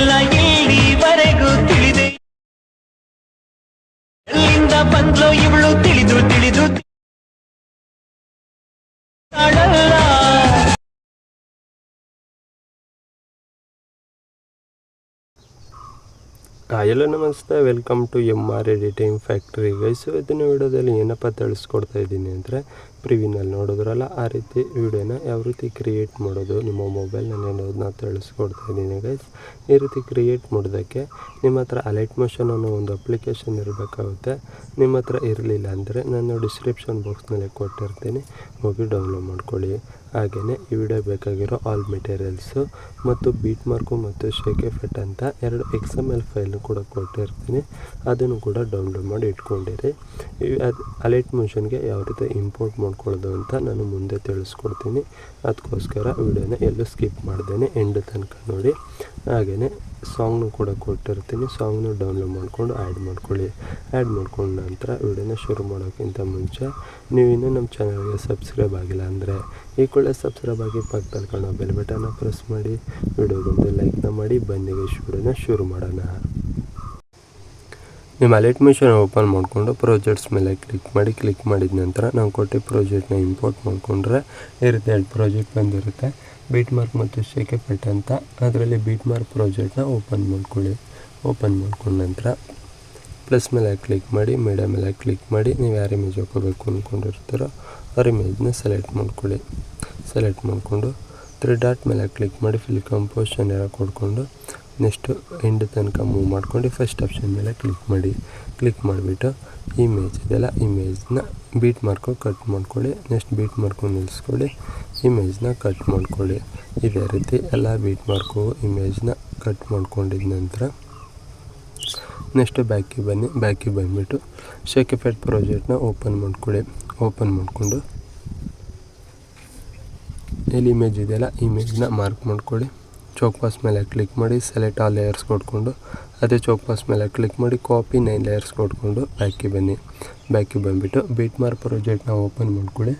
ಎಲ್ಲ ಇಲ್ಲಿವರೆಗೂ ತಿಳಿದೆ ಎಲ್ಲಿಂದ ಬಂದ್ಲೋ ಇವಳು ತಿಳಿದು ತಿಳಿದು ತಾಳಲ್ಲ. ಹಲೋ ನಮಸ್ತೆ, welcome to MR editing factory guys. ಇವತ್ತಿನ ವಿಡಿಯೋದಲ್ಲಿ ಏನಪ್ಪ ತಿಳಿಸ್ಕೊಡ್ತಾ ಇದ್ದೀನಿ ಅಂದರೆ, ಪ್ರಿವ್ಯೂನಲ್ಲಿ ನೋಡಿದ್ರಲ್ಲ ಆ ರೀತಿ ವಿಡಿಯೋನ ಯಾವ ರೀತಿ ಕ್ರಿಯೇಟ್ ಮಾಡೋದು ನಿಮ್ಮ ಮೊಬೈಲ್ನಲ್ಲಿ ಅನ್ನೋದನ್ನ ತಿಳಿಸ್ಕೊಡ್ತಾ ಇದ್ದೀನಿ ಗೈಸ್. ಈ ರೀತಿ ಕ್ರಿಯೇಟ್ ಮಾಡೋದಕ್ಕೆ ನಿಮ್ಮ ಹತ್ರ ಅಲೈಟ್ ಮೋಷನ್ ಅನ್ನೋ ಒಂದು ಅಪ್ಲಿಕೇಶನ್ ಇರಬೇಕಾಗುತ್ತೆ. ನಿಮ್ಮ ಹತ್ರ ಇರಲಿಲ್ಲ ಅಂದರೆ ನಾನು ಡಿಸ್ಕ್ರಿಪ್ಷನ್ ಬಾಕ್ಸ್ನಲ್ಲಿ ಕೊಟ್ಟಿರ್ತೀನಿ, ಹೋಗಿ ಡೌನ್ಲೋಡ್ ಮಾಡ್ಕೊಳ್ಳಿ. ಹಾಗೆಯೇ ಈ ವಿಡಿಯೋ ಬೇಕಾಗಿರೋ ಆಲ್ ಮೆಟೀರಿಯಲ್ಸು ಮತ್ತು ಬೀಟ್ ಮಾರ್ಕು ಮತ್ತು ಶೇಕ್ ಎಫೆಕ್ಟ್ ಅಂತ 2 XML ಫೈಲ್ನು ಕೂಡ ಕೊಟ್ಟಿರ್ತೀನಿ, ಅದನ್ನು ಕೂಡ ಡೌನ್ಲೋಡ್ ಮಾಡಿ ಇಟ್ಕೊಂಡಿರಿ. ಅಲೈಟ್ ಮೋಷನ್ಗೆ ಯಾವ ರೀತಿ ಇಂಪೋರ್ಟ್ ಮಾಡ್ಕೊಳ್ಳೋದು ಅಂತ ನಾನು ಮುಂದೆ ತಿಳಿಸ್ಕೊಡ್ತೀನಿ. ಅದಕ್ಕೋಸ್ಕರ ವಿಡಿಯೋನ ಎಲ್ಲೂ ಸ್ಕಿಪ್ ಮಾಡ್ದೇನೆ ಎಂಡ್ ತನಕ ನೋಡಿ. ಹಾಗೆಯೇ ಸಾಂಗ್ನು ಕೂಡ ಕೊಟ್ಟಿರ್ತೀನಿ, ಸಾಂಗ್ನು ಡೌನ್ಲೋಡ್ ಮಾಡಿಕೊಂಡು ಆ್ಯಡ್ ಮಾಡ್ಕೊಳ್ಳಿ. ಆ್ಯಡ್ ಮಾಡ್ಕೊಂಡ ನಂತರ ವಿಡಿಯೋನ ಶುರು ಮಾಡೋಕ್ಕಿಂತ ಮುಂಚೆ ನೀವು ಇನ್ನೂ ನಮ್ಮ ಚಾನಲ್ಗೆ ಸಬ್ಸ್ಕ್ರೈಬ್ ಆಗಿಲ್ಲ ಅಂದರೆ ಈ ಕೂಡಲೇ ಸಬ್ಸ್ಕ್ರೈಬ್ ಆಗಿ ಪಕ್ಕದಲ್ಲಿ ಕಾಣೋ ಬೆಲ್ ಬಟನ್ನ ಪ್ರೆಸ್ ಮಾಡಿ, ವಿಡಿಯೋಗೊಂದು ಲೈಕ್ನ ಮಾಡಿ. ಬನ್ನಿ ವಿಡಿಯೋನ ಶುರು ಮಾಡೋಣ. ನಿಮ್ಮ ಅಲೈಟ್ ಮೋಷನ್ ಓಪನ್ ಮಾಡಿಕೊಂಡು ಪ್ರಾಜೆಕ್ಟ್ಸ್ ಮೇಲೆ ಕ್ಲಿಕ್ ಮಾಡಿದ ನಂತರ ನಾವು ಕೊಟ್ಟು ಪ್ರಾಜೆಕ್ಟ್ನ ಇಂಪೋರ್ಟ್ ಮಾಡಿಕೊಂಡ್ರೆ ಈ ರೀತಿ 2 ಪ್ರಾಜೆಕ್ಟ್ ಬಂದಿರುತ್ತೆ, ಬೀಟ್ ಮಾರ್ಕ್ ಮತ್ತು ಶೇಕ್ ಎಫೆಕ್ಟ್ ಅಂತ. ಅದರಲ್ಲಿ ಬೀಟ್ ಮಾರ್ಕ್ ಪ್ರಾಜೆಕ್ಟ್ನ ಓಪನ್ ಮಾಡ್ಕೊಳ್ಳಿ. ಓಪನ್ ಮಾಡ್ಕೊಂಡ ನಂತರ ಪ್ಲಸ್ ಮೇಲೆ ಕ್ಲಿಕ್ ಮಾಡಿ, ಮೀಡಿಯಾ ಮೇಲೆ ಕ್ಲಿಕ್ ಮಾಡಿ, ನೀವು ಯಾರು ಇಮೇಜ್ ಹಾಕೋಬೇಕು ಅಂದ್ಕೊಂಡಿರ್ತೀರೋ ಅವ್ರ ಇಮೇಜ್ನ ಸೆಲೆಕ್ಟ್ ಮಾಡ್ಕೊಳ್ಳಿ. ಸೆಲೆಕ್ಟ್ ಮಾಡಿಕೊಂಡು 3 ಡಾಟ್ ಮೇಲೆ ಕ್ಲಿಕ್ ಮಾಡಿ, ಫಿಲ್ ಕಂಪೋಸಿಷನ್ ಎಲ್ಲ ಕೊಡ್ಕೊಂಡು ನೆಕ್ಸ್ಟು ಎಂಡ್ ತನಕ ಮೂವ್ ಮಾಡ್ಕೊಂಡು ಫಸ್ಟ್ ಆಪ್ಷನ್ ಮೇಲೆ ಕ್ಲಿಕ್ ಮಾಡಿ. ಕ್ಲಿಕ್ ಮಾಡಿಬಿಟ್ಟು ಇಮೇಜ್ ಇದೆಲ್ಲ ಇಮೇಜ್ನ ಬೀಟ್ ಮಾರ್ಕು ಕಟ್ ಮಾಡ್ಕೊಳ್ಳಿ. ನೆಕ್ಸ್ಟ್ ಬೀಟ್ ಮಾರ್ಕು ನಿಲ್ಲಿಸ್ಕೊಳ್ಳಿ, ಇಮೇಜ್ನ ಕಟ್ ಮಾಡ್ಕೊಳ್ಳಿ. ಇದೇ ರೀತಿ ಎಲ್ಲ ಬೀಟ್ ಮಾರ್ಕು ಇಮೇಜ್ನ ಕಟ್ ಮಾಡ್ಕೊಂಡಿದ ನಂತರ ನೆಕ್ಸ್ಟ್ ಬ್ಯಾಕಿಗೆ ಬನ್ನಿ. ಬ್ಯಾಕಿಗೆ ಬಂದುಬಿಟ್ಟು ಶೇಕ್ ಎಫೆಕ್ಟ್ ಪ್ರಾಜೆಕ್ಟ್ನ ಓಪನ್ ಮಾಡ್ಕೊಳ್ಳಿ. ಓಪನ್ ಮಾಡಿಕೊಂಡು ಎಲ್ಲಿ ಇಮೇಜ್ ಇದೆಯಲ್ಲ ಇಮೇಜ್ನ ಮಾರ್ಕ್ ಮಾಡ್ಕೊಳ್ಳಿ. ಚೌಕ್ ಪಾಸ್ ಮೇಲೆ ಕ್ಲಿಕ್ ಮಾಡಿ, ಸೆಲೆಕ್ಟ್ ಆಲ್ ಲೇಯರ್ಸ್ ಕೊಟ್ಕೊಂಡು ಅದೇ ಚೌಕ್ ಪಾಸ್ ಮೇಲೆ ಕ್ಲಿಕ್ ಮಾಡಿ, ಕಾಪಿ 9 ಲೇಯರ್ಸ್ ಕೊಟ್ಕೊಂಡು ಬ್ಯಾಕಿಗೆ ಬನ್ನಿ. ಬ್ಯಾಕಿಗೆ ಬಂದುಬಿಟ್ಟು ಬೀಟ್ ಮಾರ್ಕ್ ಪ್ರಾಜೆಕ್ಟ್ನ ಓಪನ್ ಮಾಡ್ಕೊಳ್ಳಿ.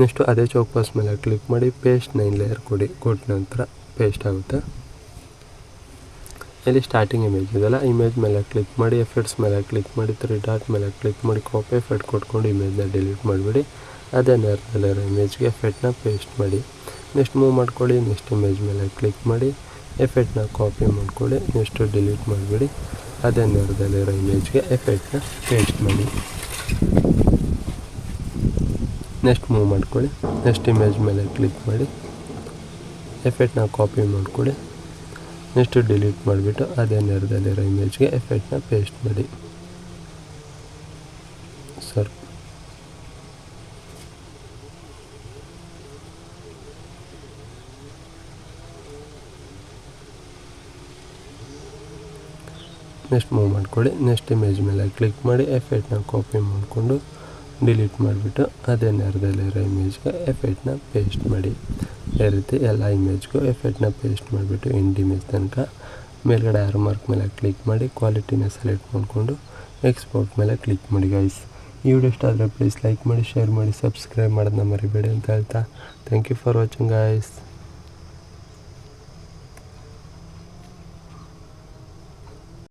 ನೆಕ್ಸ್ಟು ಅದೇ ಚೌಕ್ ಪಾಸ್ ಮೇಲೆ ಕ್ಲಿಕ್ ಮಾಡಿ, ಪೇಸ್ಟ್ 9 ಲೇಯರ್ ಕೊಟ್ಟ ನಂತರ ಪೇಸ್ಟ್ ಆಗುತ್ತೆ. ಇಲ್ಲಿ ಸ್ಟಾರ್ಟಿಂಗ್ ಇಮೇಜ್ ಇದೆಲ್ಲ ಇಮೇಜ್ ಮೇಲೆ ಕ್ಲಿಕ್ ಮಾಡಿ, ಎಫೆಕ್ಟ್ಸ್ ಮೇಲೆ ಕ್ಲಿಕ್ ಮಾಡಿ, 3 ಡಾಟ್ ಮೇಲೆ ಕ್ಲಿಕ್ ಮಾಡಿ, ಕಾಪಿ ಎಫೆಕ್ಟ್ ಕೊಟ್ಕೊಂಡು ಇಮೇಜ್ನ ಡಿಲೀಟ್ ಮಾಡಿಬಿಡಿ. ಅದೇ ನೇರದಲ್ಲಿರೋ ಇಮೇಜ್ಗೆ ಎಫೆಕ್ಟ್ನ ಪೇಸ್ಟ್ ಮಾಡಿ. ನೆಕ್ಸ್ಟ್ ಮೂವ್ ಮಾಡ್ಕೊಳ್ಳಿ. ನೆಕ್ಸ್ಟ್ ಇಮೇಜ್ ಮೇಲೆ ಕ್ಲಿಕ್ ಮಾಡಿ, ಎಫೆಕ್ಟ್ನ ಕಾಪಿ ಮಾಡ್ಕೊಳ್ಳಿ. ನೆಕ್ಸ್ಟು ಡಿಲೀಟ್ ಮಾಡಿಬಿಡಿ. ಅದೇ ನೇರದಲ್ಲಿರೋ ಇಮೇಜ್ಗೆ ಎಫೆಕ್ಟ್ನ ಪೇಸ್ಟ್ ಮಾಡಿ. ನೆಕ್ಸ್ಟ್ ಮೂವ್ ಮಾಡ್ಕೊಳ್ಳಿ. ನೆಕ್ಸ್ಟ್ ಇಮೇಜ್ ಮೇಲೆ ಕ್ಲಿಕ್ ಮಾಡಿ, ಎಫೆಕ್ಟ್ನ ಕಾಪಿ ಮಾಡ್ಕೊಳ್ಳಿ. ನೆಕ್ಸ್ಟ್ ಡಿಲೀಟ್ ಮಾಡಿಬಿಟ್ಟು ಅದೇ ನೇರದಲ್ಲಿರೋ ಇಮೇಜ್ಗೆ ಎಫೆಕ್ಟ್ನ ಪೇಸ್ಟ್ ಮಾಡಿ. ಸರ್ ನೆಕ್ಸ್ಟ್ ಮೂವ್ ಮಾಡ್ಕೊಳ್ಳಿ. ನೆಕ್ಸ್ಟ್ ಇಮೇಜ್ ಮೇಲೆ ಕ್ಲಿಕ್ ಮಾಡಿ, ಎಫೆಕ್ಟ್ನ ಕಾಪಿ ಮಾಡಿಕೊಂಡು ಡಿಲೀಟ್ ಮಾಡಿಬಿಟ್ಟು ಅದೇ ನೇರದಲ್ಲಿರೋ ಇಮೇಜ್ಗೆ ಎಫೆಕ್ಟ್ನ ಪೇಸ್ಟ್ ಮಾಡಿ. ಈ ರೀತಿ ಎಲ್ಲ ಇಮೇಜ್ಗೂ ಎಫೆಕ್ಟ್ನ ಪೇಸ್ಟ್ ಮಾಡಿಬಿಟ್ಟು ಎಂಡ್ ಇಮೇಜ್ ತನಕ ಮೇಲ್ಗಡೆ ಆರೋ ಮಾರ್ಕ್ ಮೇಲೆ ಕ್ಲಿಕ್ ಮಾಡಿ, ಕ್ವಾಲಿಟಿನ ಸೆಲೆಕ್ಟ್ ಮಾಡಿಕೊಂಡು ಎಕ್ಸ್ಪೋರ್ಟ್ ಮೇಲೆ ಕ್ಲಿಕ್ ಮಾಡಿ ಗೈಸ್. ಈ ವಿಡಿಯೋ ಇಷ್ಟ ಆದರೆ ಪ್ಲೀಸ್ ಲೈಕ್ ಮಾಡಿ, ಶೇರ್ ಮಾಡಿ, ಸಬ್ಸ್ಕ್ರೈಬ್ ಮಾಡೋದನ್ನ ಮರಿಬೇಡಿ ಅಂತ ಹೇಳ್ತಾ thank you for watching guys.